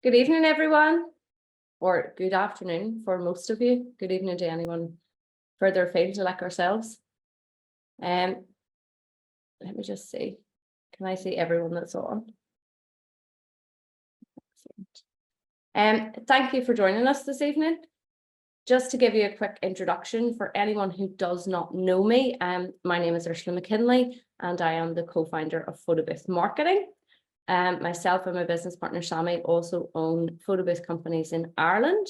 Good evening, everyone, or good afternoon for most of you. Good evening to anyone further afield like ourselves. Let me just see. Can I see everyone that's on? Excellent. Thank you for joining us this evening. Just to give you a quick introduction for anyone who does not know me, my name is Ursula McKinley and I am the co-founder of Photobooth Marketing. Myself and my business partner Sammy also own photobooth companies in Ireland,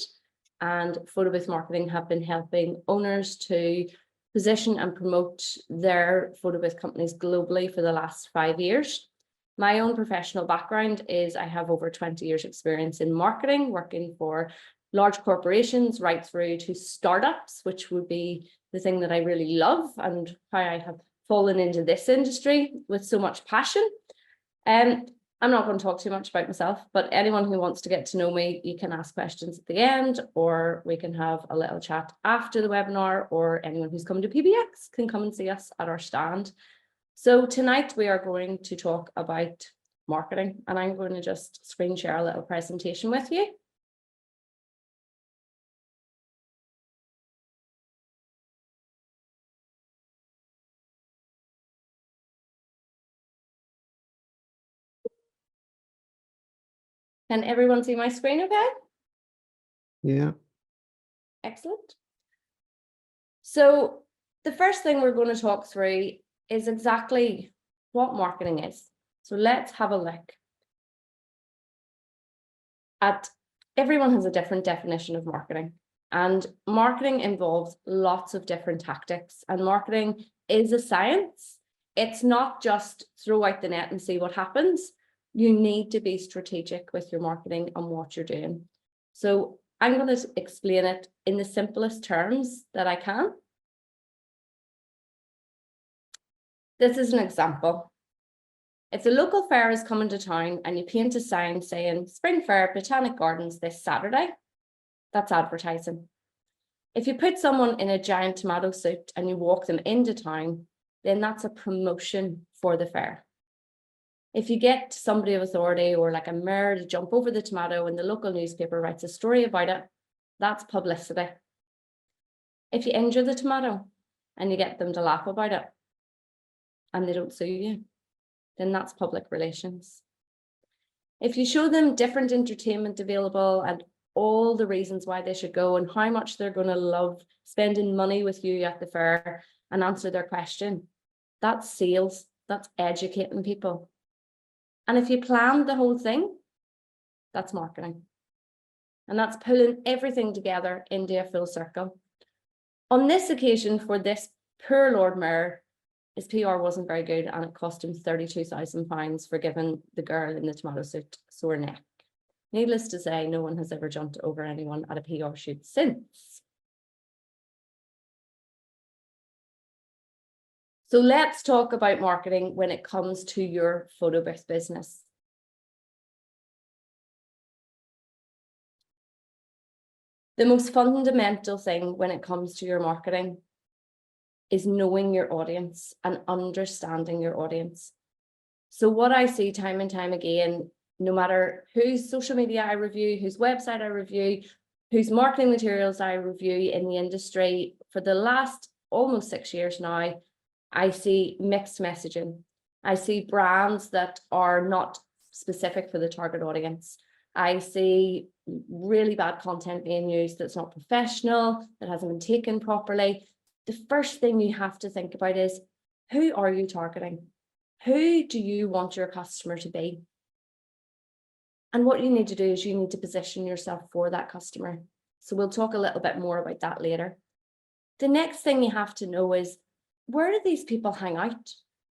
and Photobooth Marketing have been helping owners to position and promote their photobooth companies globally for the last 5 years. My own professional background is I have over 20 years experience in marketing, working for large corporations right through to startups, which would be the thing that I really love and how I have fallen into this industry with so much passion. I'm not going to talk too much about myself, but anyone who wants to get to know me, you can ask questions at the end, or we can have a little chat after the webinar, or anyone who's coming to PBX can come and see us at our stand. So tonight we are going to talk about marketing, and I'm going to just screen share a little presentation with you. Can everyone see my screen okay? Yeah. Excellent. So the first thing we're going to talk through is exactly what marketing is. So let's have a look at, everyone has a different definition of marketing, and marketing involves lots of different tactics, and marketing is a science. It's not just throw out the net and see what happens. You need to be strategic with your marketing and what you're doing. So I'm going to explain it in the simplest terms that I can. This is an example. If the local fair is coming to town and you paint a sign saying Spring Fair Botanic Gardens this Saturday, that's advertising. If you put someone in a giant tomato suit and you walk them into town, then that's a promotion for the fair. If you get somebody of authority or like a mayor to jump over the tomato and the local newspaper writes a story about it, that's publicity. If you injure the tomato and you get them to laugh about it and they don't sue you, then that's public relations. If you show them different entertainment available and all the reasons why they should go and how much they're going to love spending money with you at the fair and answer their question, that's sales, that's educating people. And if you plan the whole thing, that's marketing. And that's pulling everything together into a full circle. On this occasion, for this poor Lord Mayor, his PR wasn't very good and it cost him £32,000 for giving the girl in the tomato suit sore neck. Needless to say, no one has ever jumped over anyone at a PR shoot since. So let's talk about marketing when it comes to your photobooth business. The most fundamental thing when it comes to your marketing is knowing your audience and understanding your audience. So what I see time and time again, no matter whose social media I review, whose website I review, whose marketing materials I review in the industry, for the last almost 6 years now, I see mixed messaging. I see brands that are not specific for the target audience. I see really bad content being used that's not professional, that hasn't been taken properly. The first thing you have to think about is, who are you targeting? Who do you want your customer to be? And what you need to do is you need to position yourself for that customer. So we'll talk a little bit more about that later. The next thing you have to know is, where do these people hang out?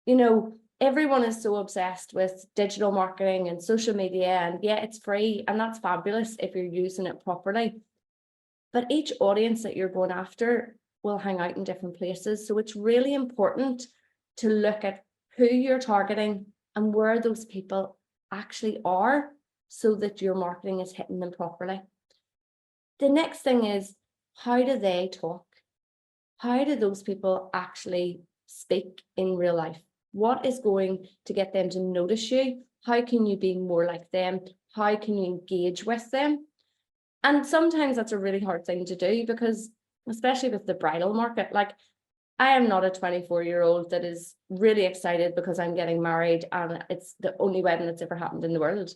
You know, everyone is so obsessed with digital marketing and social media, and yeah, it's free and that's fabulous if you're using it properly. But each audience that you're going after will hang out in different places. So it's really important to look at who you're targeting and where those people actually are so that your marketing is hitting them properly. The next thing is, how do they talk? How do those people actually speak in real life? What is going to get them to notice you? How can you be more like them? How can you engage with them? And sometimes that's a really hard thing to do, because especially with the bridal market, like, I am not a 24-year-old that is really excited because I'm getting married and it's the only wedding that's ever happened in the world.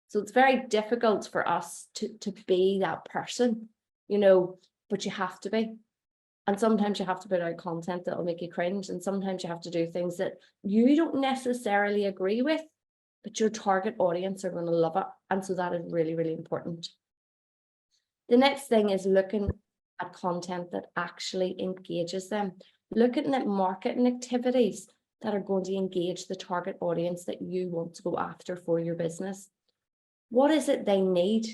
So it's very difficult for us to be that person, you know, but you have to be. And sometimes you have to put out content that will make you cringe, and sometimes you have to do things that you don't necessarily agree with, but your target audience are going to love it. And so that is really, really important. The next thing is looking at content that actually engages them, looking at marketing activities that are going to engage the target audience that you want to go after for your business. What is it they need?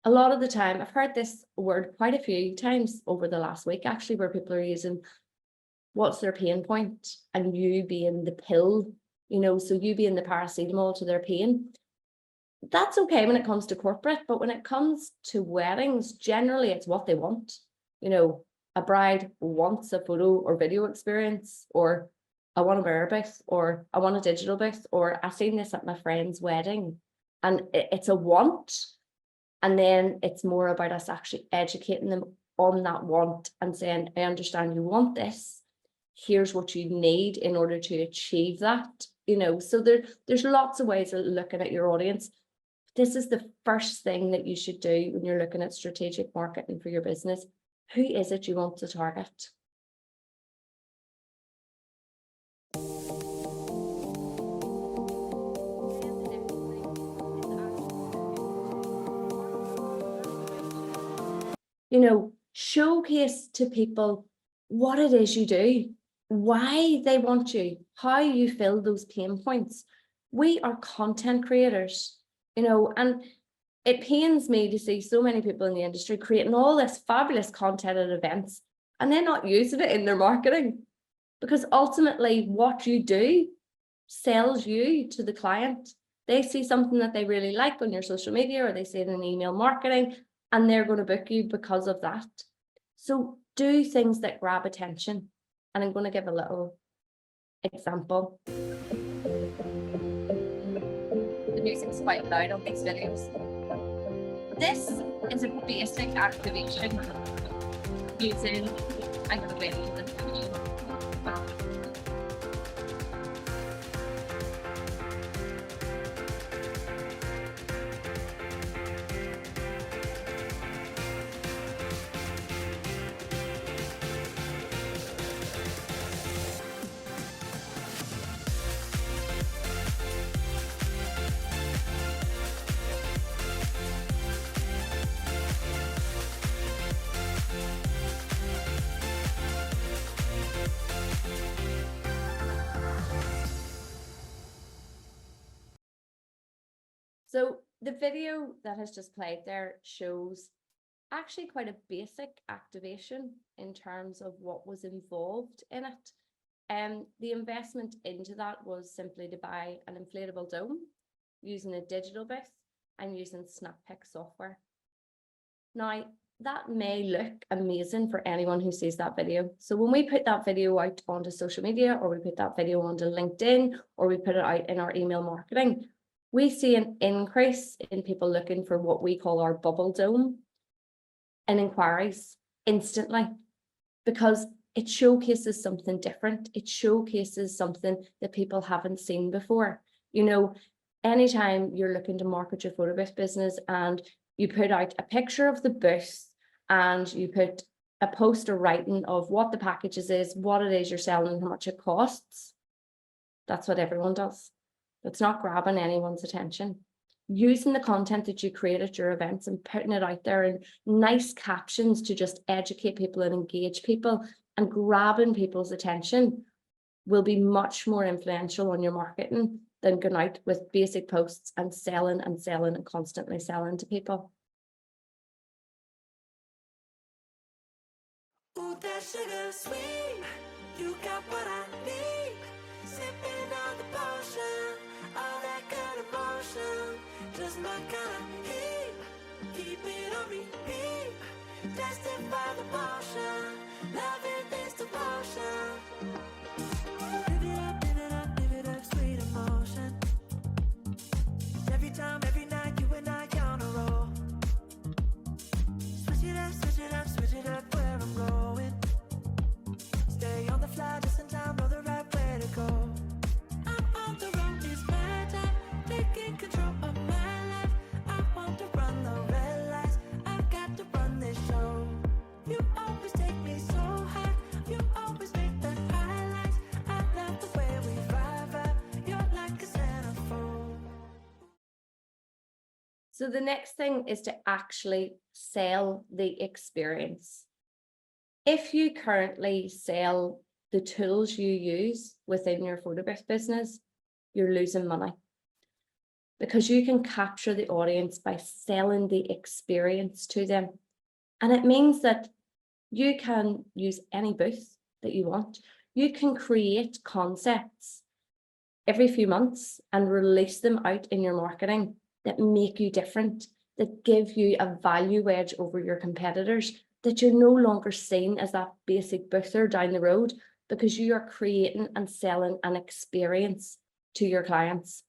A lot of the time, I've heard this word quite a few times over the last week, actually, where people are using what's their pain point, and you being the pill, you know, so you being the paracetamol to their pain. That's okay when it comes to corporate, but when it comes to weddings, generally it's what they want. You know, a bride wants a photo or video experience, or I want a mirror booth, or I want a digital booth, or I've seen this at my friend's wedding, and it's a want. And then it's more about us actually educating them on that want and saying, I understand you want this. Here's what you need in order to achieve that. You know, so there's lots of ways of looking at your audience. This is the first thing that you should do when you're looking at strategic marketing for your business. Who is it you want to target? You know, showcase to people what it is you do, why they want you, how you fill those pain points. We are content creators, you know, and it pains me to see so many people in the industry creating all this fabulous content at events and then not using it in their marketing, because ultimately what you do sells you to the client. They see something that they really like on your social media, or they see it in email marketing, and they're going to book you because of that. So do things that grab attention. And I'm going to give a little example. The music's quite loud on these videos. This is a basic activation using, I'm going to wait for the video. So the video that has just played there shows actually quite a basic activation in terms of what was involved in it. The investment into that was simply to buy an inflatable dome, using a digital booth and using Snappic software. Now, that may look amazing for anyone who sees that video. So when we put that video out onto social media, or we put that video onto LinkedIn, or we put it out in our email marketing, we see an increase in people looking for what we call our bubble dome and inquiries instantly, because it showcases something different. It showcases something that people haven't seen before. You know, anytime you're looking to market your photo booth business and you put out a picture of the booth and you put a poster writing of what the packages is, what it is you're selling, and how much it costs, that's what everyone does. It's not grabbing anyone's attention. Using the content that you create at your events and putting it out there in nice captions to just educate people and engage people and grabbing people's attention will be much more influential on your marketing than going out with basic posts and selling and selling and constantly selling to people. Ooh, that sugar sweet, you got what I need. Sipping on the potion, all that good emotion, just my kind of heat. Keep it on repeat, destined by the potion, loving this devotion. Live it up, live it up, live it up, sweet emotion. So the next thing is to actually sell the experience. If you currently sell the tools you use within your photo booth business, you're losing money, because you can capture the audience by selling the experience to them. And it means that you can use any booth that you want. You can create concepts every few months and release them out in your marketing that make you different, that give you a value edge over your competitors, that you're no longer seen as that basic boother down the road, because you are creating and selling an experience to your clients.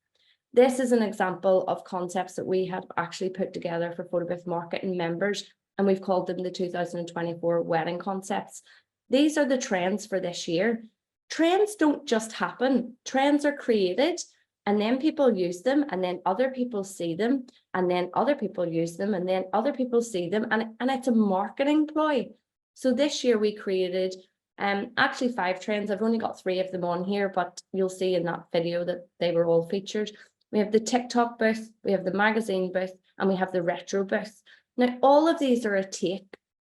This is an example of concepts that we had actually put together for Photo Booth Marketing members, and we've called them the 2024 wedding concepts. These are the trends for this year. Trends don't just happen. Trends are created, and then people use them, and then other people see them, and then other people use them, and then other people see them, and it's a marketing ploy. So this year we created actually 5 trends. I've only got 3 of them on here, but you'll see in that video that they were all featured. We have the TikTok booth, we have the magazine booth, and we have the retro booth. Now, all of these are a take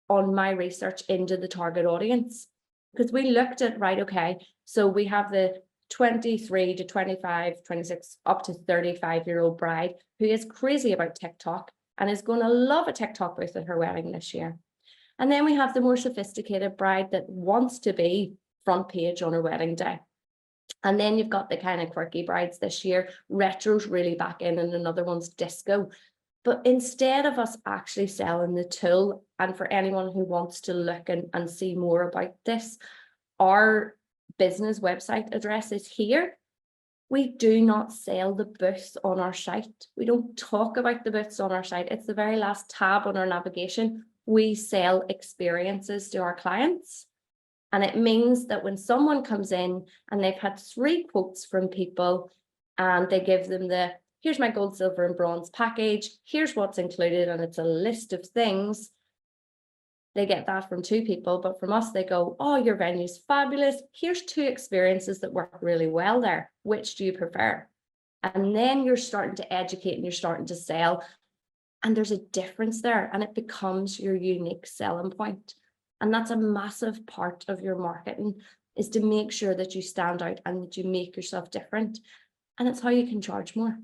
on my research into the target audience, because we looked at, right, okay, so we have the 23 to 25, 26, up to 35-year-old bride who is crazy about TikTok and is going to love a TikTok booth at her wedding this year. And then we have the more sophisticated bride that wants to be front page on her wedding day. And then you've got the kind of quirky brides this year. Retro's really back in, and another one's disco. But instead of us actually selling the tool, and for anyone who wants to look and see more about this, our business website address is here. We do not sell the booths on our site. We don't talk about the booths on our site. It's the very last tab on our navigation. We sell experiences to our clients. And it means that when someone comes in and they've had 3 quotes from people, and they give them the, here's my gold, silver, and bronze package, here's what's included, and it's a list of things. They get that from 2 people, but from us, they go, oh, your venue's fabulous. Here's 2 experiences that work really well there. Which do you prefer? And then you're starting to educate and you're starting to sell. And there's a difference there, and it becomes your unique selling point. And that's a massive part of your marketing, is to make sure that you stand out and that you make yourself different. And it's how you can charge more.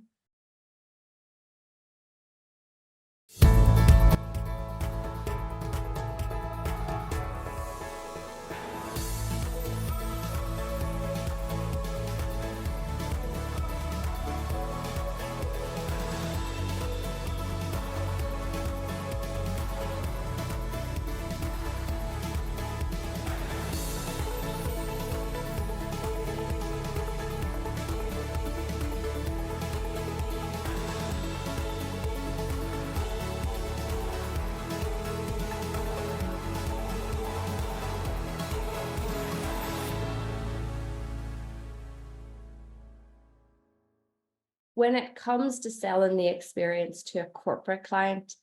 When it comes to selling the experience to a corporate client,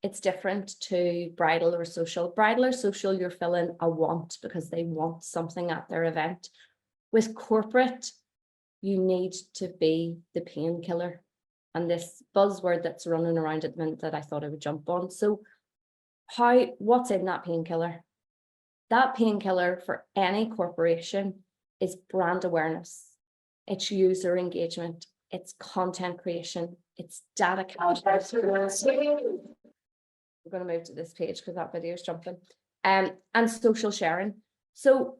it's different to bridal or social. Bridal or social, you're filling a want because they want something at their event. With corporate, you need to be the painkiller. And this buzzword that's running around at the minute that I thought I would jump on. So what's in that painkiller? That painkiller for any corporation is brand awareness. It's user engagement. It's content creation, it's data capture. We're going to move to this page because that video is jumping. And social sharing. So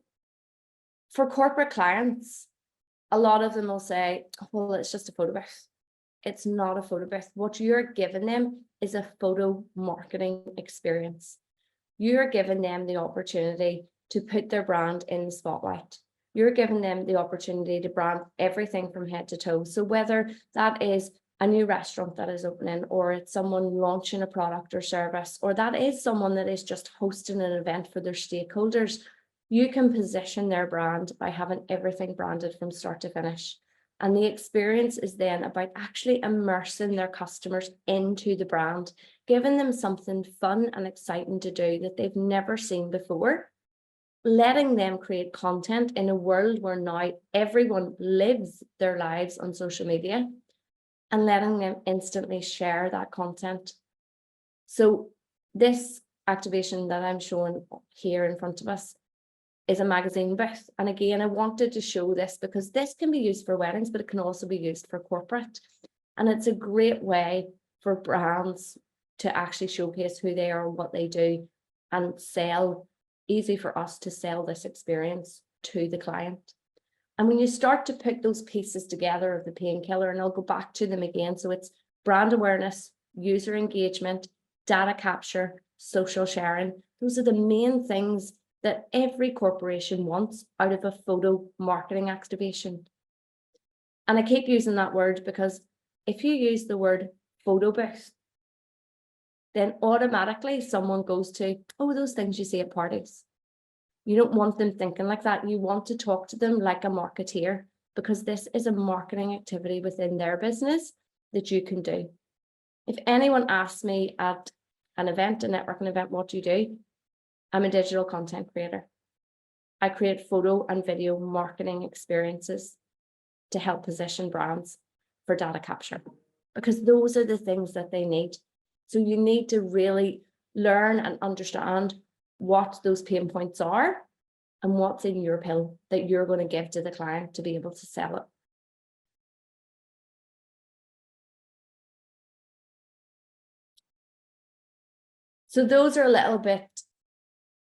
for corporate clients, a lot of them will say, well, it's just a photo booth. It's not a photo booth. What you're giving them is a photo marketing experience. You're giving them the opportunity to put their brand in the spotlight. You're giving them the opportunity to brand everything from head to toe. So whether that is a new restaurant that is opening, or it's someone launching a product or service, or that is someone that is just hosting an event for their stakeholders, you can position their brand by having everything branded from start to finish. And the experience is then about actually immersing their customers into the brand, giving them something fun and exciting to do that they've never seen before. Letting them create content in a world where now everyone lives their lives on social media. and letting them instantly share that content. So this activation that I'm showing here in front of us is a magazine booth. And again, I wanted to show this because this can be used for weddings, but it can also be used for corporate. And it's a great way for brands to actually showcase who they are and what they do and sell, easy for us to sell this experience to the client. And when you start to put those pieces together of the painkiller, and I'll go back to them again. So it's brand awareness, user engagement, data capture, social sharing. Those are the main things that every corporation wants out of a photo marketing activation. And I keep using that word because if you use the word photo booth, then automatically someone goes to, oh, those things you see at parties. You don't want them thinking like that. You want to talk to them like a marketeer, because this is a marketing activity within their business that you can do. If anyone asks me at an event, a networking event, what do you do? I'm a digital content creator. I create photo and video marketing experiences to help position brands for data capture, because those are the things that they need. So you need to really learn and understand what those pain points are and what's in your pill that you're going to give to the client to be able to sell it. So those are a little bit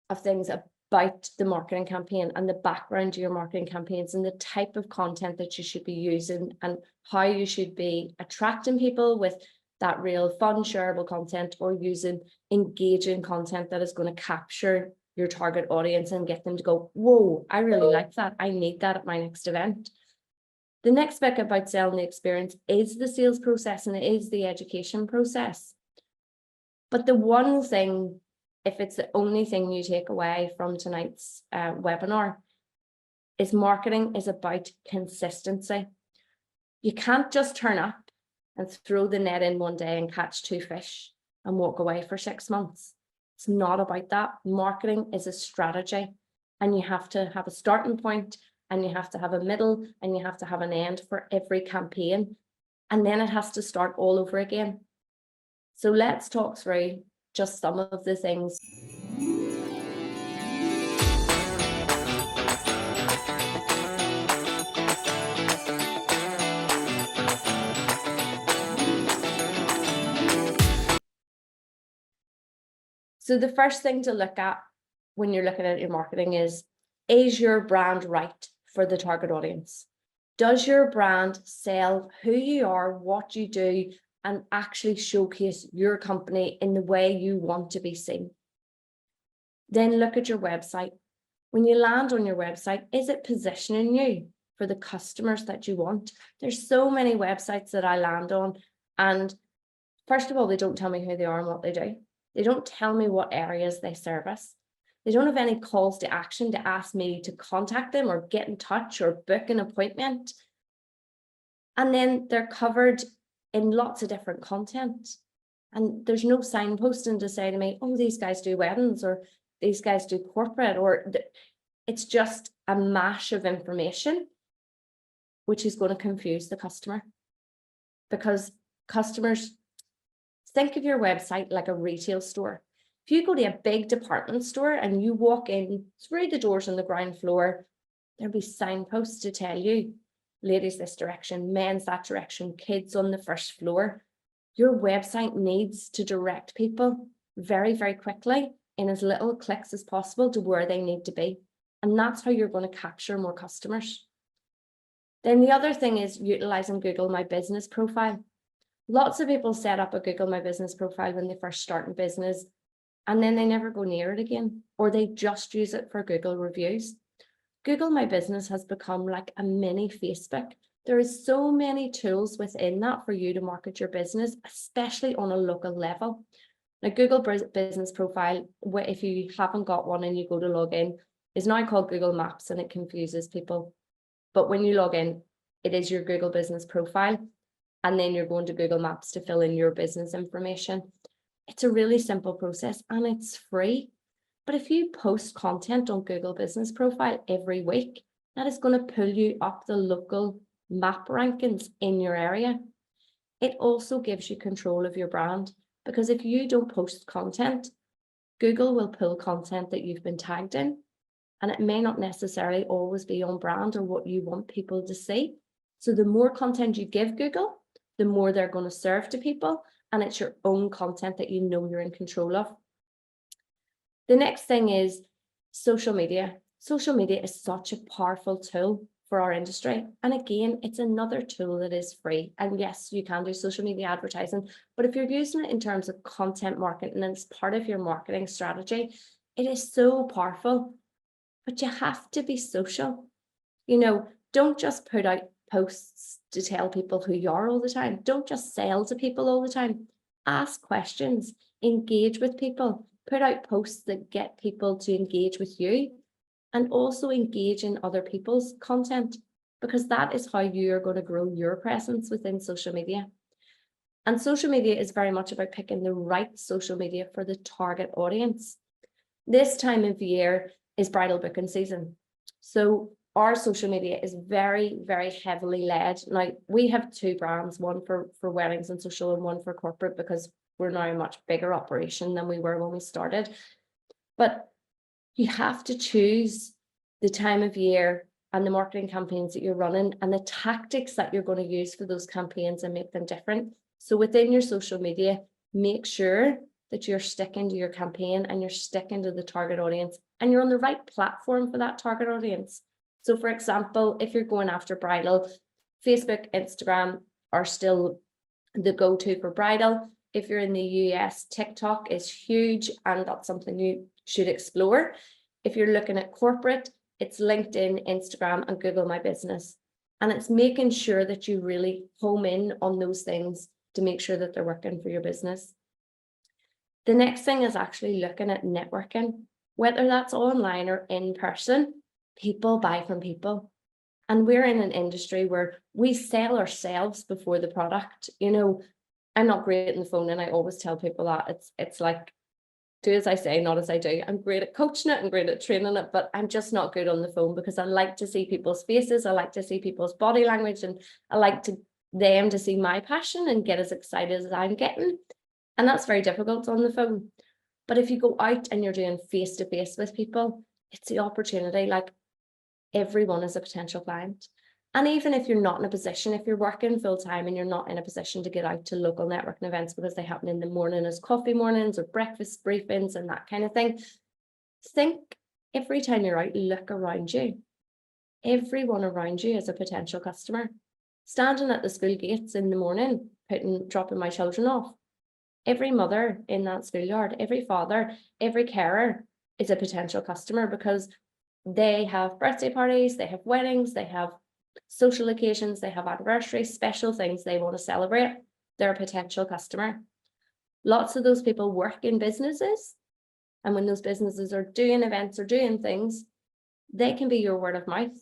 of things about the marketing campaign and the background to your marketing campaigns and the type of content that you should be using and how you should be attracting people with that real fun, shareable content, or using engaging content that is going to capture your target audience and get them to go, whoa, I really like that. I need that at my next event. The next bit about selling the experience is the sales process, and it is the education process. But the one thing, if it's the only thing you take away from tonight's webinar, is marketing is about consistency. You can't just turn up and throw the net in one day and catch 2 fish and walk away for 6 months. It's not about that. Marketing is a strategy, and you have to have a starting point, and you have to have a middle, and you have to have an end for every campaign. And then it has to start all over again. So let's talk through just some of the things. So the first thing to look at when you're looking at your marketing is your brand right for the target audience? Does your brand sell who you are, what you do, and actually showcase your company in the way you want to be seen? Then look at your website. When you land on your website, is it positioning you for the customers that you want? There's so many websites that I land on, and first of all, they don't tell me who they are and what they do. They don't tell me what areas they service. They don't have any calls to action to ask me to contact them or get in touch or book an appointment. And then they're covered in lots of different content. And there's no signposting to say to me, oh, these guys do weddings, or these guys do corporate, or it's just a mash of information, which is going to confuse the customer. Because customers, think of your website like a retail store. If you go to a big department store and you walk in through the doors on the ground floor, there'll be signposts to tell you, ladies this direction, men's that direction, kids on the first floor. Your website needs to direct people very, very quickly in as little clicks as possible to where they need to be. And that's how you're going to capture more customers. Then the other thing is utilizing Google My Business profile. Lots of people set up a Google My Business profile when they first start in business, and then they never go near it again, or they just use it for Google reviews. Google My Business has become like a mini Facebook. There is so many tools within that for you to market your business, especially on a local level. Now, Google Business Profile, if you haven't got one and you go to log in, is now called Google Maps, and it confuses people. But when you log in, it is your Google Business Profile, and then you're going to Google Maps to fill in your business information. It's a really simple process, and it's free. But if you post content on Google Business Profile every week, that is going to pull you up the local map rankings in your area. it also gives you control of your brand, because if you don't post content, Google will pull content that you've been tagged in, and it may not necessarily always be on brand or what you want people to see. So the more content you give Google, the more they're going to serve to people, and it's your own content that you know you're in control of. The next thing is social media. Social media is such a powerful tool for our industry. And again, it's another tool that is free. And yes, you can do social media advertising, but if you're using it in terms of content marketing and it's part of your marketing strategy, it is so powerful. But you have to be social. You know, don't just put out posts to tell people who you are all the time. Don't just sell to people all the time. Ask questions, engage with people, put out posts that get people to engage with you, and also engage in other people's content, because that is how you are going to grow your presence within social media. And social media is very much about picking the right social media for the target audience. This time of year is bridal booking season. So our social media is very, very heavily led. Now, we have two brands, one for weddings and social and one for corporate, because we're now a much bigger operation than we were when we started. But you have to choose the time of year and the marketing campaigns that you're running and the tactics that you're going to use for those campaigns and make them different. So within your social media, make sure that you're sticking to your campaign and you're sticking to the target audience and you're on the right platform for that target audience. So for example, if you're going after bridal, Facebook, Instagram are still the go-to for bridal. If you're in the US, TikTok is huge and that's something you should explore. If you're looking at corporate, it's LinkedIn, Instagram, and Google My Business. And it's making sure that you really home in on those things to make sure that they're working for your business. The next thing is actually looking at networking, whether that's online or in person. People buy from people. And we're in an industry where we sell ourselves before the product. You know, I'm not great on the phone, and I always tell people that it's like, do as I say, not as I do. I'm great at coaching it and great at training it, but I'm just not good on the phone because I like to see people's faces. I like to see people's body language, and I like them to see my passion and get as excited as I'm getting. And that's very difficult on the phone. But if you go out and you're doing face-to-face with people, it's the opportunity. Like, everyone is a potential client. And even if you're not in a position, if you're working full time and you're not in a position to get out to local networking events because they happen in the morning as coffee mornings or breakfast briefings and that kind of thing, think every time you're out, look around you. Everyone around you is a potential customer. Standing at the school gates in the morning, dropping my children off. Every mother in that schoolyard, every father, every carer is a potential customer because they have birthday parties, they have weddings, they have social occasions, they have anniversaries, special things they want to celebrate. They're a potential customer. Lots of those people work in businesses, and when those businesses are doing events or doing things, they can be your word of mouth.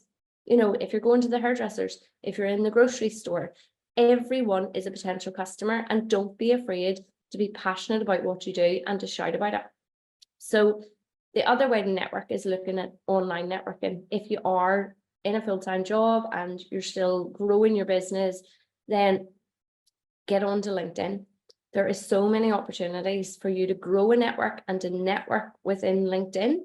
You know, if you're going to the hairdressers, if you're in the grocery store, everyone is a potential customer, and don't be afraid to be passionate about what you do and to shout about it. So the other way to network is looking at online networking. If you are in a full-time job and you're still growing your business, then get onto LinkedIn. There is so many opportunities for you to grow a network and to network within LinkedIn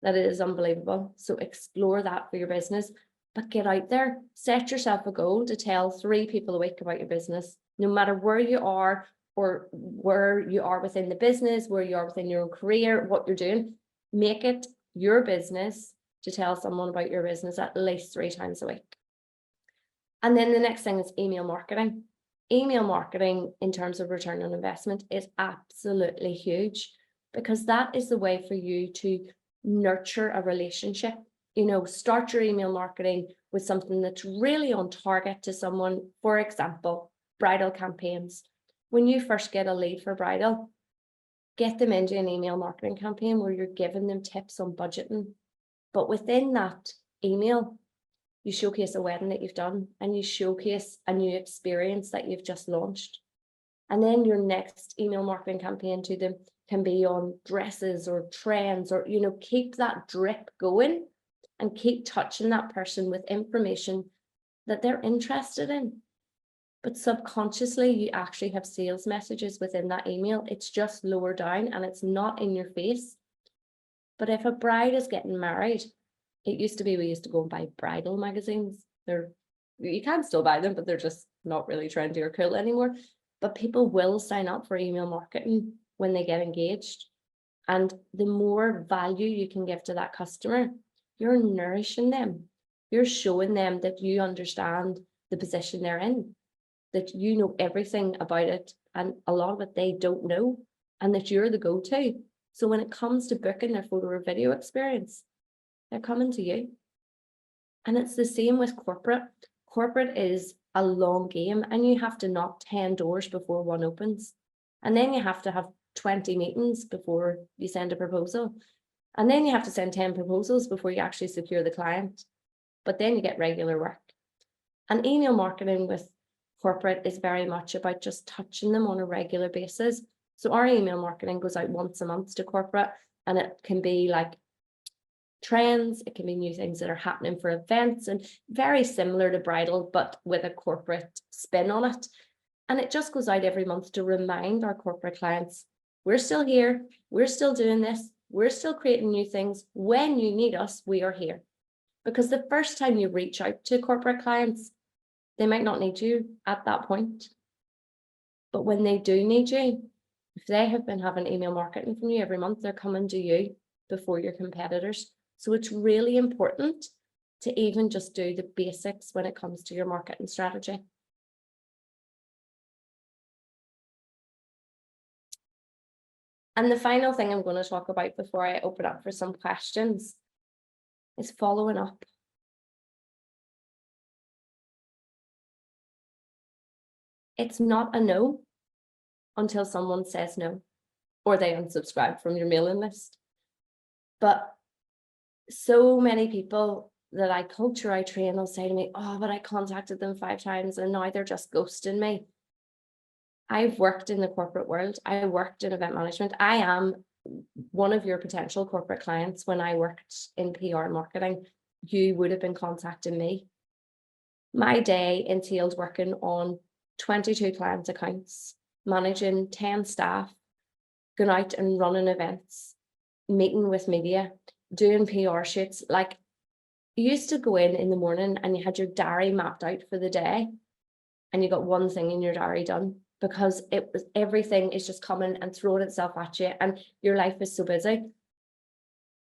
that it is unbelievable. So explore that for your business, but get out there, set yourself a goal to tell 3 people a week about your business, no matter where you are or where you are within the business, where you are within your own career, what you're doing. Make it your business to tell someone about your business at least 3 times a week. And then the next thing is email marketing. Email marketing in terms of return on investment is absolutely huge, because that is the way for you to nurture a relationship. You know, start your email marketing with something that's really on target to someone. For example, bridal campaigns. When you first get a lead for bridal, get them into an email marketing campaign where you're giving them tips on budgeting. But within that email, you showcase a wedding that you've done and you showcase a new experience that you've just launched. And then your next email marketing campaign to them can be on dresses or trends, or, you know, keep that drip going and keep touching that person with information that they're interested in. but subconsciously you actually have sales messages within that email. It's just lower down and it's not in your face. But if a bride is getting married, it used to be we used to go and buy bridal magazines. You can still buy them, but they're just not really trendy or cool anymore. But people will sign up for email marketing when they get engaged. And the more value you can give to that customer, you're nourishing them. You're showing them that you understand the position they're in, that you know everything about it, and a lot of it they don't know, and that you're the go-to. So when it comes to booking their photo or video experience, they're coming to you. And it's the same with corporate. Corporate is a long game, and you have to knock 10 doors before one opens. And then you have to have 20 meetings before you send a proposal. And then you have to send 10 proposals before you actually secure the client. But then you get regular work. And email marketing with corporate is very much about just touching them on a regular basis. So our email marketing goes out once a month to corporate, and it can be like trends, it can be new things that are happening for events, and very similar to bridal, but with a corporate spin on it. And it just goes out every month to remind our corporate clients, we're still here, we're still doing this, we're still creating new things. When you need us, we are here. Because the first time you reach out to corporate clients, they might not need you at that point. But when they do need you, if they have been having email marketing from you every month, they're coming to you before your competitors. So it's really important to even just do the basics when it comes to your marketing strategy. And the final thing I'm going to talk about before I open up for some questions is following up. It's not a no until someone says no, or they unsubscribe from your mailing list. But so many people that I coach or I train will say to me, oh, but I contacted them 5 times and now they're just ghosting me. I've worked in the corporate world. I worked in event management. I am one of your potential corporate clients. When I worked in PR marketing, you would have been contacting me. My day entailed working on 22 client accounts, managing 10 staff, going out and running events, meeting with media, doing PR shoots. Like, you used to go in the morning and you had your diary mapped out for the day, and you got one thing in your diary done, because it was everything is just coming and throwing itself at you, and your life is so busy.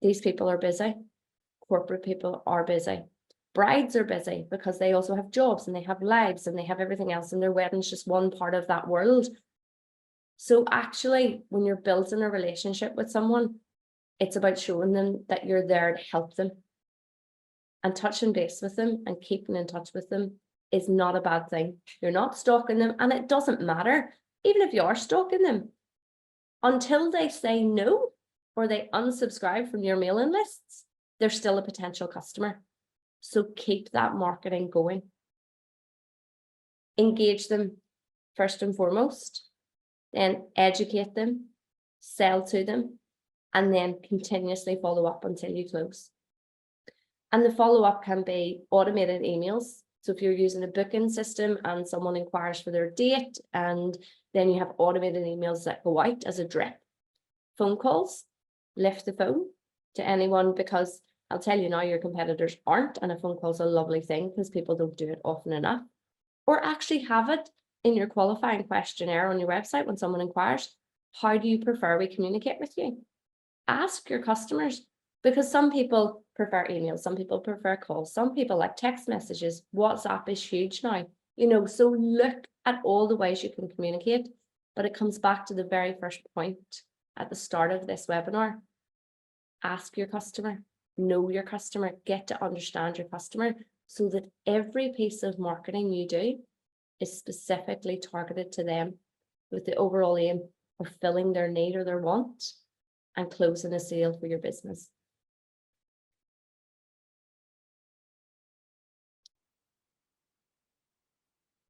These people are busy. Corporate people are busy. Brides are busy because they also have jobs and they have lives and they have everything else, and their wedding's just one part of that world. So actually, when you're building a relationship with someone, it's about showing them that you're there to help them. And touching base with them and keeping in touch with them is not a bad thing. You're not stalking them, and it doesn't matter, even if you are stalking them, until they say no or they unsubscribe from your mailing lists, they're still a potential customer. So keep that marketing going. Engage them first and foremost, then educate them, sell to them, and then continuously follow up until you close. And the follow-up can be automated emails. So if you're using a booking system and someone inquires for their date, and then you have automated emails that go out as a drip. Phone calls, lift the phone to anyone, because I'll tell you now, your competitors aren't, and a phone call is a lovely thing because people don't do it often enough. Or actually have it in your qualifying questionnaire on your website when someone inquires, how do you prefer we communicate with you? Ask your customers, because some people prefer emails, some people prefer calls, some people like text messages. WhatsApp is huge now, so look at all the ways you can communicate. But it comes back to the very first point at the start of this webinar. Ask your customer, know your customer, get to understand your customer, so that every piece of marketing you do is specifically targeted to them with the overall aim of filling their need or their want and closing a sale for your business.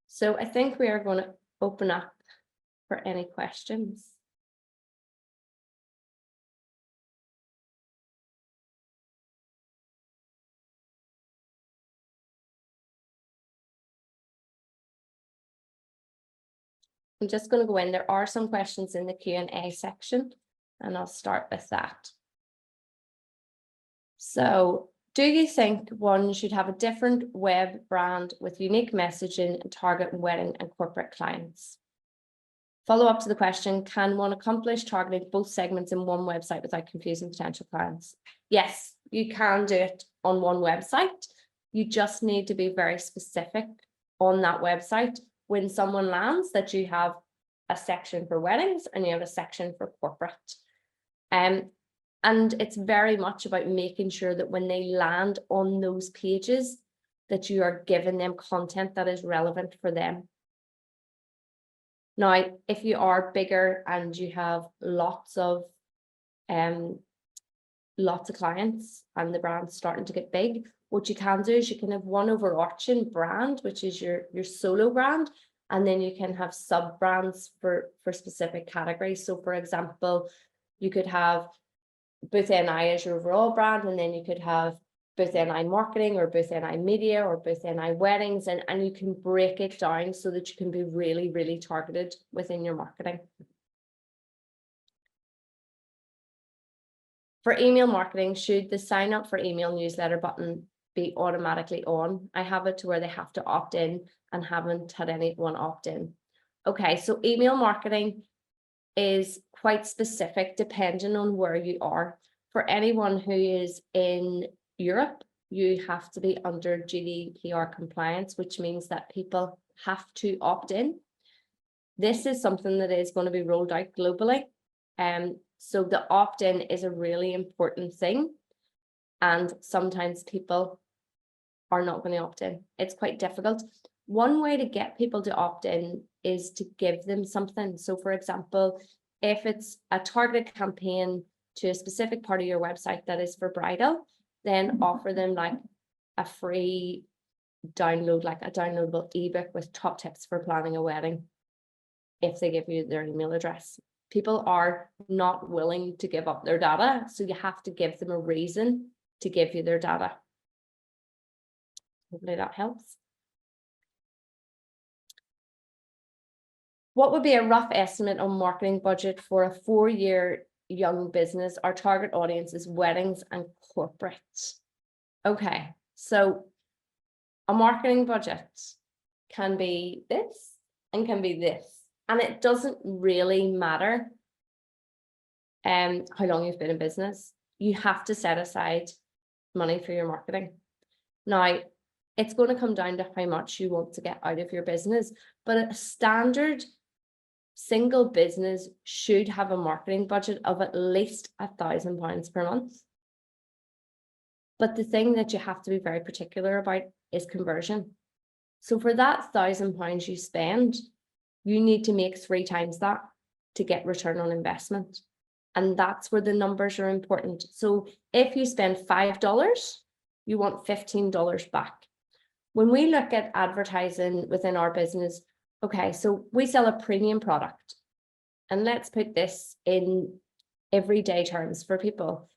So I think we are going to open up for any questions. I'm just going to go in. There are some questions in the Q&A section, and I'll start with that. So, do you think one should have a different web brand with unique messaging and target wedding and corporate clients? Follow up to the question, can one accomplish targeting both segments in one website without confusing potential clients? Yes, you can do it on one website. You just need to be very specific on that website when someone lands that you have a section for weddings and you have a section for corporate. And it's very much about making sure that when they land on those pages, that you are giving them content that is relevant for them. Now, if you are bigger and you have lots of clients and the brand's starting to get big, what you can do is you can have one overarching brand, which is your solo brand, and then you can have sub brands for specific categories. So for example, you could have Booth NI as your overall brand, and then you could have Booth NI marketing or Booth NI media or Booth NI weddings, and you can break it down so that you can be really, really targeted within your marketing. For email marketing, should the sign up for email newsletter button be automatically on? I have it to where they have to opt in and haven't had anyone opt in. Okay, so email marketing is quite specific depending on where you are. For anyone who is in Europe, you have to be under GDPR compliance, which means that people have to opt in. This is something that is going to be rolled out globally. So the opt-in is a really important thing. And sometimes people are not going to opt in. It's quite difficult. One way to get people to opt in is to give them something. So for example, if it's a targeted campaign to a specific part of your website that is for bridal, then offer them like a free download, like a downloadable ebook with top tips for planning a wedding, if they give you their email address. People are not willing to give up their data, so you have to give them a reason to give you their data. Hopefully that helps. What would be a rough estimate on marketing budget for a 4-year young business? Our target audience is weddings and corporates. Okay, so a marketing budget can be this and can be this. And it doesn't really matter how long you've been in business. You have to set aside money for your marketing. Now, it's going to come down to how much you want to get out of your business, but a standard single business should have a marketing budget of at least £1,000 per month. But the thing that you have to be very particular about is conversion. So for that £1,000 you spend, you need to make 3 times that to get return on investment. And that's where the numbers are important. So if you spend $5, you want $15 back. When we look at advertising within our business, okay, so we sell a premium product. And let's put this in everyday terms for people.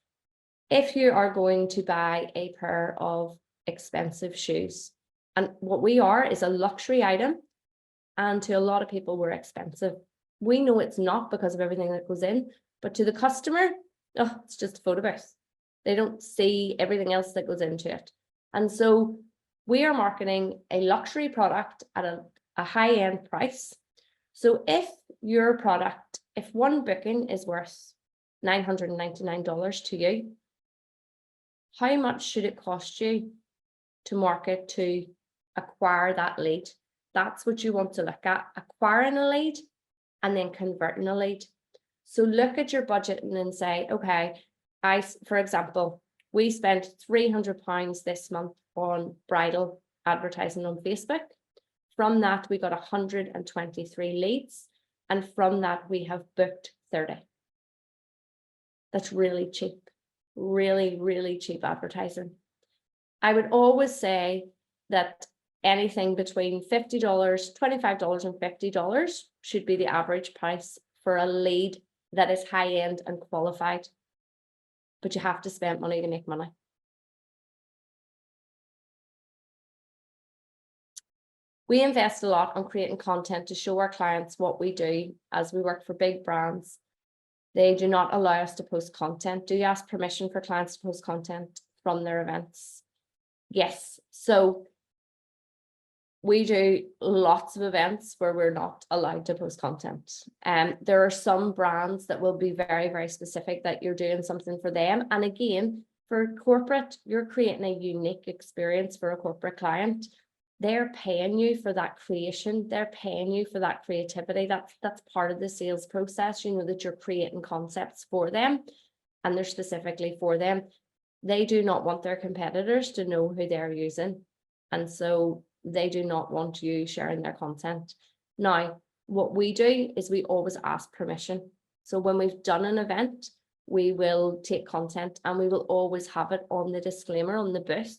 If you are going to buy a pair of expensive shoes, and what we are is a luxury item, and to a lot of people we're expensive. We know it's not because of everything that goes in, but to the customer, oh, it's just a photo booth. They don't see everything else that goes into it. And so we are marketing a luxury product at a high-end price. So if your product, if one booking is worth $999 to you, how much should it cost you to market to acquire that lead? That's what you want to look at, acquiring a lead and then converting a lead. So look at your budget and then say, okay, for example, we spent £300 this month on bridal advertising on Facebook. From that, we got 123 leads. And from that, we have booked 30. That's really cheap, really, really cheap advertising. I would always say that anything between $50, $25 and $50 should be the average price for a lead that is high-end and qualified. But you have to spend money to make money. We invest a lot on creating content to show our clients what we do as we work for big brands. They do not allow us to post content. Do you ask permission for clients to post content from their events? Yes. So we do lots of events where we're not allowed to post content. There are some brands that will be very, very specific that you're doing something for them. And again, for corporate, you're creating a unique experience for a corporate client. They're paying you for that creation. They're paying you for that creativity. That's part of the sales process. You know that you're creating concepts for them and they're specifically for them. They do not want their competitors to know who they're using. And so they do not want you sharing their content. Now, what we do is we always ask permission. So when we've done an event, we will take content and we will always have it on the disclaimer on the booth.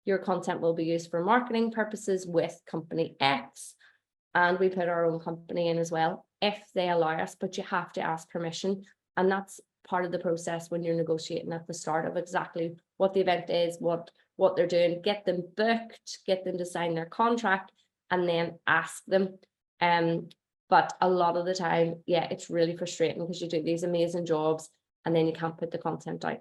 Your content will be used for marketing purposes with company X, and we put our own company in as well if they allow us, but you have to ask permission. And that's part of the process when you're negotiating at the start of exactly what the event is, what they're doing, get them booked, get them to sign their contract, and then ask them. But a lot of the time, yeah, it's really frustrating because you do these amazing jobs and then you can't put the content out.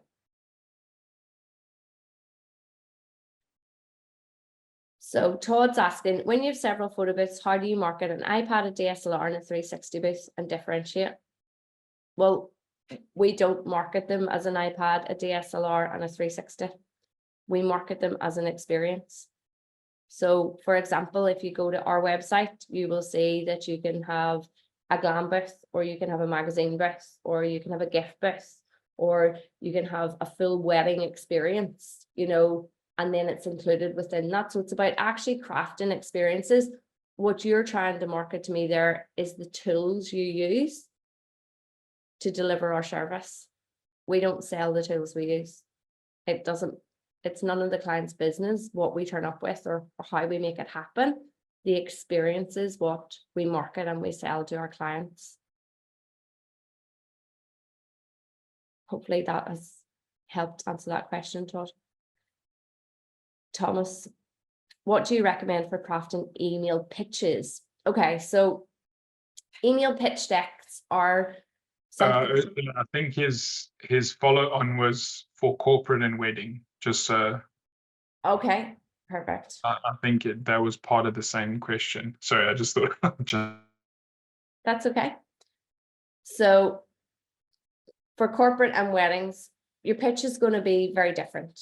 So Todd's asking, when you have several photo booths, how do you market an iPad, a DSLR, and a 360 booth and differentiate? Well, we don't market them as an iPad, a DSLR, and a 360. We market them as an experience. So for example, if you go to our website, you will see that you can have a glam booth, or you can have a magazine booth, or you can have a gift booth, or you can have a full wedding experience, you know, and then it's included within that. So it's about actually crafting experiences. What you're trying to market to me there is the tools you use to deliver our service. We don't sell the tools we use. It's none of the client's business what we turn up with or how we make it happen. The experience is what we market and we sell to our clients. Hopefully that has helped answer that question, Todd. Thomas, what do you recommend for crafting email pitches? Okay, so email pitch decks are I think his follow on was for corporate and wedding. Just okay, perfect. I think that was part of the same question. Sorry, I just thought. That's okay. So for corporate and weddings, your pitch is going to be very different.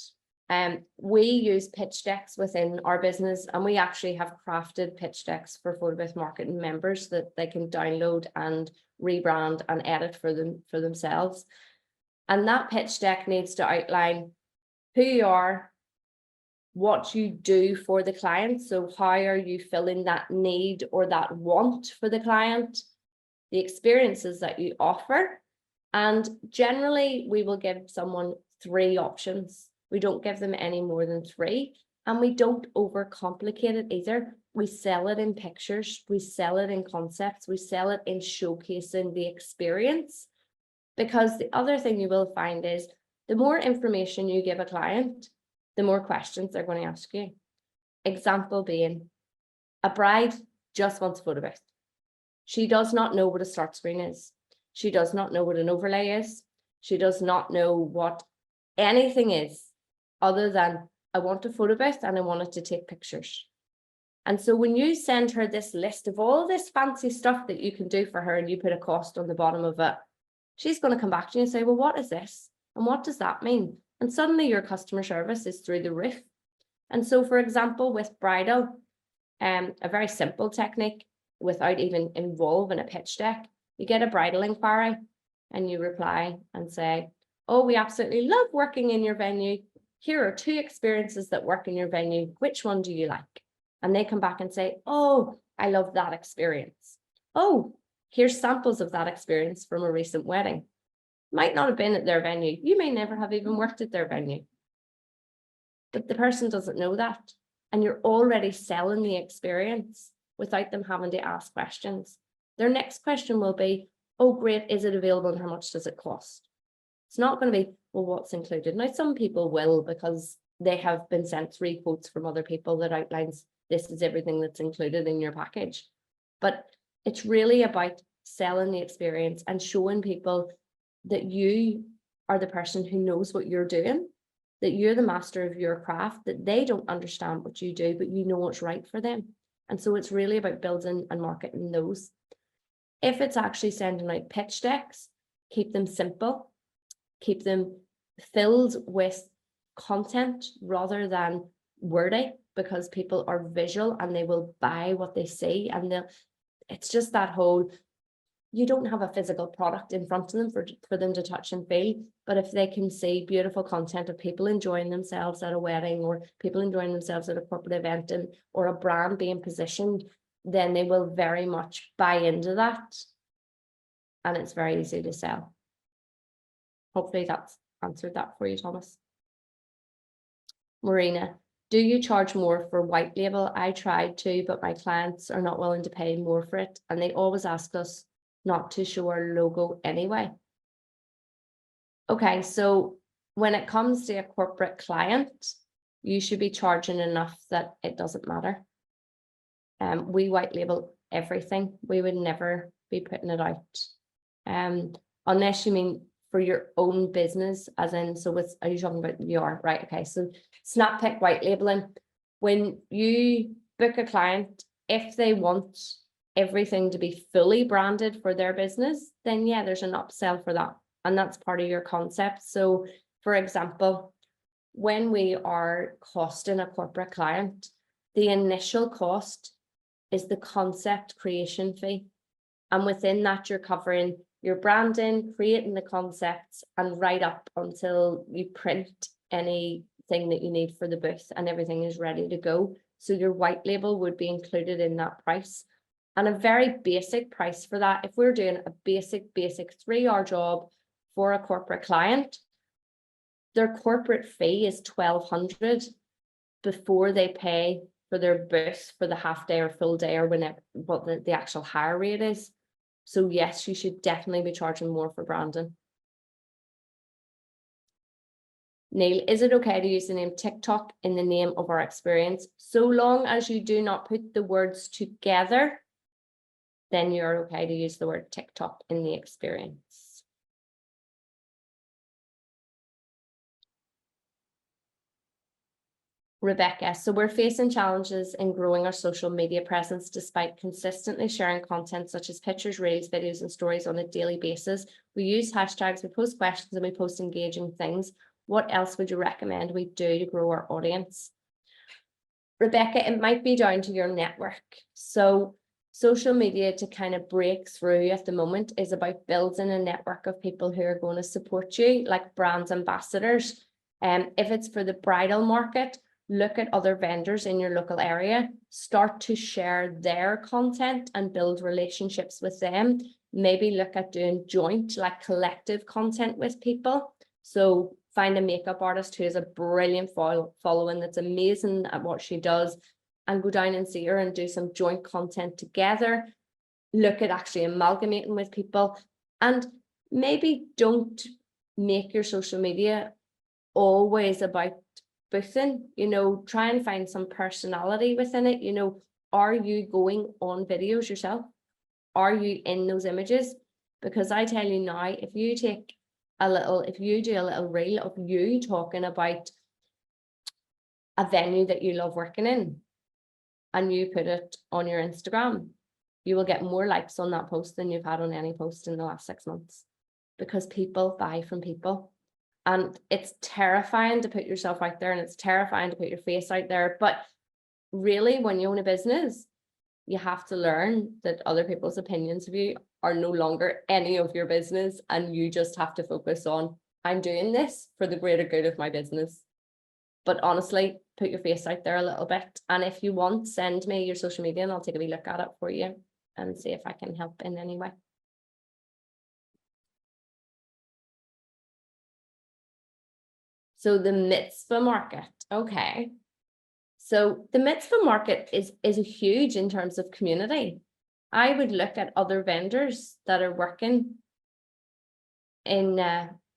We use pitch decks within our business, and we actually have crafted pitch decks for photo booth marketing members that they can download and rebrand and edit for themselves. And that pitch deck needs to outline who you are, what you do for the client. So how are you filling that need or that want for the client, the experiences that you offer. And generally we will give someone 3 options. We don't give them any more than 3, and we don't overcomplicate it either. We sell it in pictures, we sell it in concepts, we sell it in showcasing the experience. Because the other thing you will find is the more information you give a client, the more questions they're going to ask you. Example being, a bride just wants a photo booth. She does not know what a start screen is. She does not know what an overlay is. She does not know what anything is other than, I want a photo booth and I want it to take pictures. And so when you send her this list of all this fancy stuff that you can do for her and you put a cost on the bottom of it, she's going to come back to you and say, well, what is this? And what does that mean? And suddenly your customer service is through the roof. And so, for example, with bridal, a very simple technique without even involving a pitch deck, you get a bridal inquiry and you reply and say, oh, we absolutely love working in your venue. Here are 2 experiences that work in your venue. Which one do you like? And they come back and say, oh, I love that experience. Oh, here's samples of that experience from a recent wedding. Might not have been at their venue. You may never have even worked at their venue. But the person doesn't know that. And you're already selling the experience without them having to ask questions. Their next question will be, oh, great, is it available and how much does it cost? It's not going to be, well, what's included? Now, some people will, because they have been sent 3 quotes from other people that outlines this is everything that's included in your package. But it's really about selling the experience and showing people that you are the person who knows what you're doing, that you're the master of your craft, that they don't understand what you do, but you know what's right for them. And so it's really about building and marketing those. If it's actually sending out pitch decks, keep them simple, keep them filled with content rather than wordy, because people are visual and they will buy what they see. And it's just that whole, you don't have a physical product in front of them for them to touch and feel, but if they can see beautiful content of people enjoying themselves at a wedding, or people enjoying themselves at a corporate event, or a brand being positioned, then they will very much buy into that, and it's very easy to sell. Hopefully that's answered that for you, Thomas. Marina, do you charge more for white label? I tried to, but my clients are not willing to pay more for it, and they always ask us not to show our logo anyway. Okay, so when it comes to a corporate client, you should be charging enough that it doesn't matter. We white label everything. We would never be putting it out. Unless you mean for your own business, as in, so what's, are you talking about your, right? Okay, so Snappic white labeling, when you book a client, if they want everything to be fully branded for their business, then yeah, there's an upsell for that. And that's part of your concept. So for example, when we are costing a corporate client, the initial cost is the concept creation fee. And within that, you're covering your branding, creating the concepts, and right up until you print anything that you need for the booth and everything is ready to go. So your white label would be included in that price. And a very basic price for that, if we're doing a basic 3-hour job for a corporate client, their corporate fee is $1,200 before they pay for their booth for the half day or full day, or whenever what the actual hire rate is. So yes, you should definitely be charging more for branding. Neil, is it okay to use the name TikTok in the name of our experience? So long as you do not put the words together, then you're okay to use the word TikTok in the experience. Rebecca, so we're facing challenges in growing our social media presence despite consistently sharing content such as pictures, reels, videos, and stories on a daily basis. We use hashtags, we post questions, and we post engaging things. What else would you recommend we do to grow our audience? Rebecca, it might be down to your network. So social media, to kind of break through at the moment, is about building a network of people who are going to support you, like brand ambassadors. If it's for the bridal market, look at other vendors in your local area, start to share their content and build relationships with them. Maybe look at doing joint, like collective content with people. So find a makeup artist who has a brilliant following that's amazing at what she does, and go down and see her and do some joint content together. Look at actually amalgamating with people, and maybe don't make your social media always about boothing, you know, try and find some personality within it. You know, are you going on videos yourself? Are you in those images? Because I tell you now, if you take if you do a little reel of you talking about a venue that you love working in, and you put it on your Instagram, you will get more likes on that post than you've had on any post in the last 6 months, because people buy from people. And it's terrifying to put yourself out there, and it's terrifying to put your face out there. But really, when you own a business, you have to learn that other people's opinions of you are no longer any of your business, and you just have to focus on, I'm doing this for the greater good of my business. But honestly, put your face out there a little bit. And if you want, send me your social media and I'll take a wee look at it for you and see if I can help in any way. So the mitzvah market, okay. So the mitzvah market is huge in terms of community. I would look at other vendors that are working in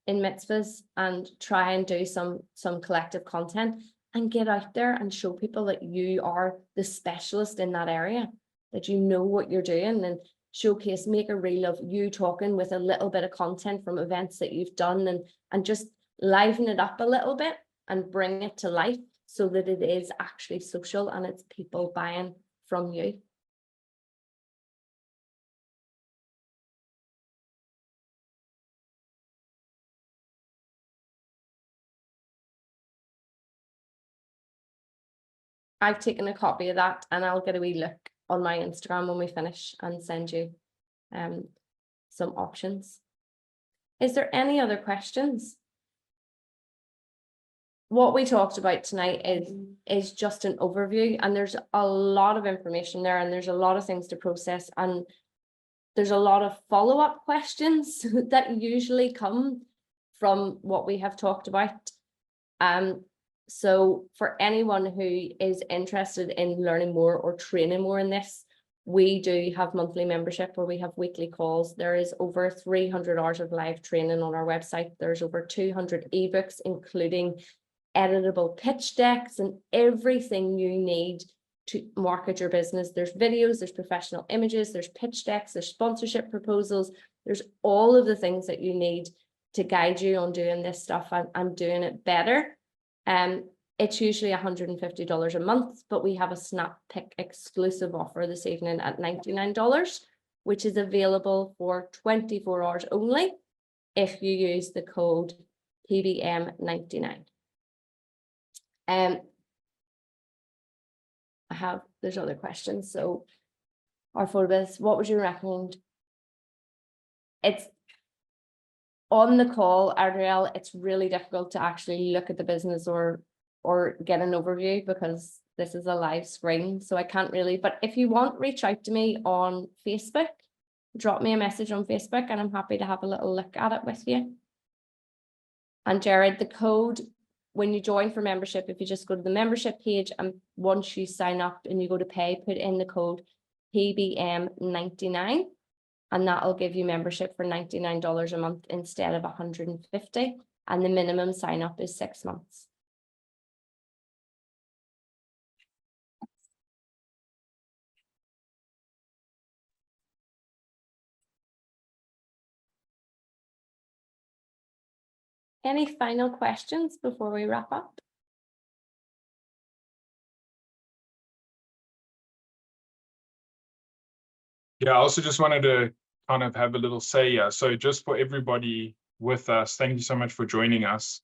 mitzvahs and try and do some collective content. and get out there and show people that you are the specialist in that area, that you know what you're doing, and showcase, make a reel of you talking with a little bit of content from events that you've done, and just liven it up a little bit and bring it to life so that it is actually social and it's people buying from you. I've taken a copy of that and I'll get a wee look on my Instagram when we finish and send you some options. Is there any other questions? What we talked about tonight is just an overview, and there's a lot of information there, and there's a lot of things to process, and there's a lot of follow-up questions that usually come from what we have talked about. So for anyone who is interested in learning more or training more in this, we do have monthly membership where we have weekly calls. There is over 300 hours of live training on our website. There's over 200 ebooks, including editable pitch decks and everything you need to market your business. There's videos, there's professional images, there's pitch decks, there's sponsorship proposals. There's all of the things that you need to guide you on doing this stuff and doing it better. It's usually $150 a month, but we have a Snappic exclusive offer this evening at $99, which is available for 24 hours only if you use the code PBM99. There's other questions. So our photobizz, what would you recommend? It's on the call, Adrielle, it's really difficult to actually look at the business or get an overview because this is a live screen. So I can't really, but if you want, reach out to me on Facebook, drop me a message on Facebook, and I'm happy to have a little look at it with you. And Jared, the code, when you join for membership, if you just go to the membership page, and once you sign up and you go to pay, put in the code PBM99. And that'll give you membership for $99 a month instead of $150. And the minimum sign up is 6 months. Any final questions before we wrap up? Yeah, I also just wanted to kind of have a little say here. So just for everybody with us, thank you so much for joining us.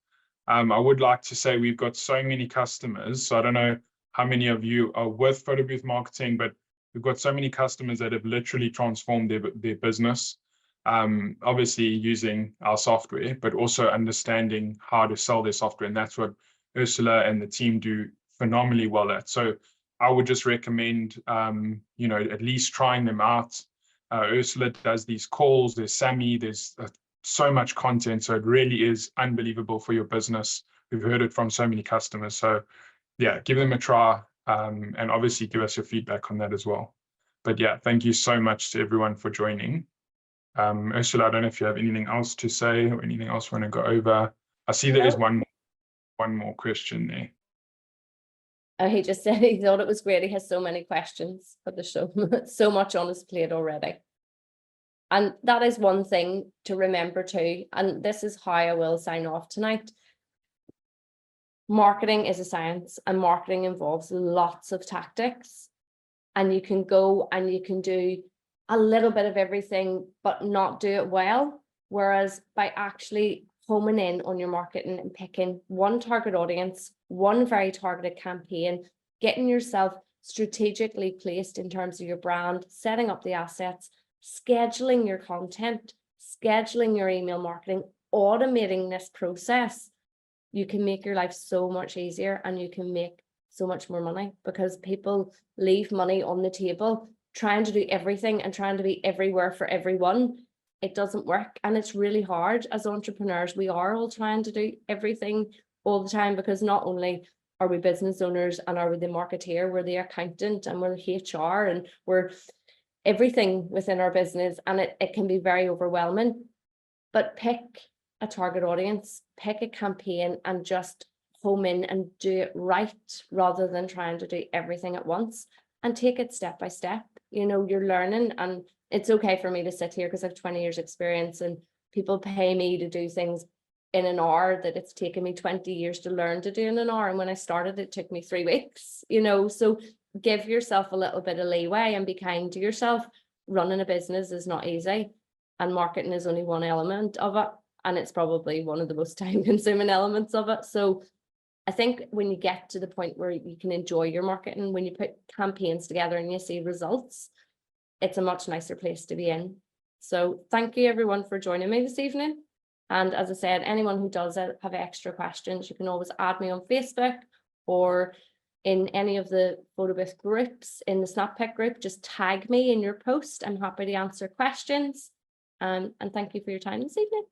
I would like to say we've got so many customers. So I don't know how many of you are with photo booth marketing, but we've got so many customers that have literally transformed their business. Obviously using our software, but also understanding how to sell their software. And that's what Ursula and the team do phenomenally well at. So I would just recommend, at least trying them out. Ursula does these calls, there's Sammy, there's so much content. So it really is unbelievable for your business. We've heard it from so many customers. So yeah, give them a try, and obviously give us your feedback on that as well. But yeah, thank you so much to everyone for joining. Ursula, I don't know if you have anything else to say or anything else you want to go over. I see there is one more question there. Oh, he just said he thought it was great. He has so many questions for the show, so much on his plate already. And that is one thing to remember too. And this is how I will sign off tonight. Marketing is a science, and marketing involves lots of tactics. And you can go and you can do a little bit of everything, but not do it well. Whereas by actually homing in on your marketing and picking one target audience, one very targeted campaign, getting yourself strategically placed in terms of your brand, setting up the assets, scheduling your content, scheduling your email marketing, automating this process, you can make your life so much easier and you can make so much more money, because people leave money on the table trying to do everything and trying to be everywhere for everyone. It doesn't work, and it's really hard. As entrepreneurs, we are all trying to do everything all the time, because not only are we business owners and are we the marketeer, we're the accountant and we're HR and we're everything within our business, and it can be very overwhelming. But pick a target audience, pick a campaign, and just home in and do it right rather than trying to do everything at once, and take it step by step. You know, you're learning, and it's okay for me to sit here because I have 20 years experience and people pay me to do things in an hour that it's taken me 20 years to learn to do in an hour. And when I started, it took me 3 weeks, you know, so give yourself a little bit of leeway and be kind to yourself. Running a business is not easy, and marketing is only one element of it. And it's probably one of the most time consuming elements of it. So I think when you get to the point where you can enjoy your marketing, when you put campaigns together and you see results, it's a much nicer place to be in. So thank you everyone for joining me this evening. And as I said, anyone who does have extra questions, you can always add me on Facebook or in any of the photo booth groups, in the Snappic group, just tag me in your post. I'm happy to answer questions. And thank you for your time this evening.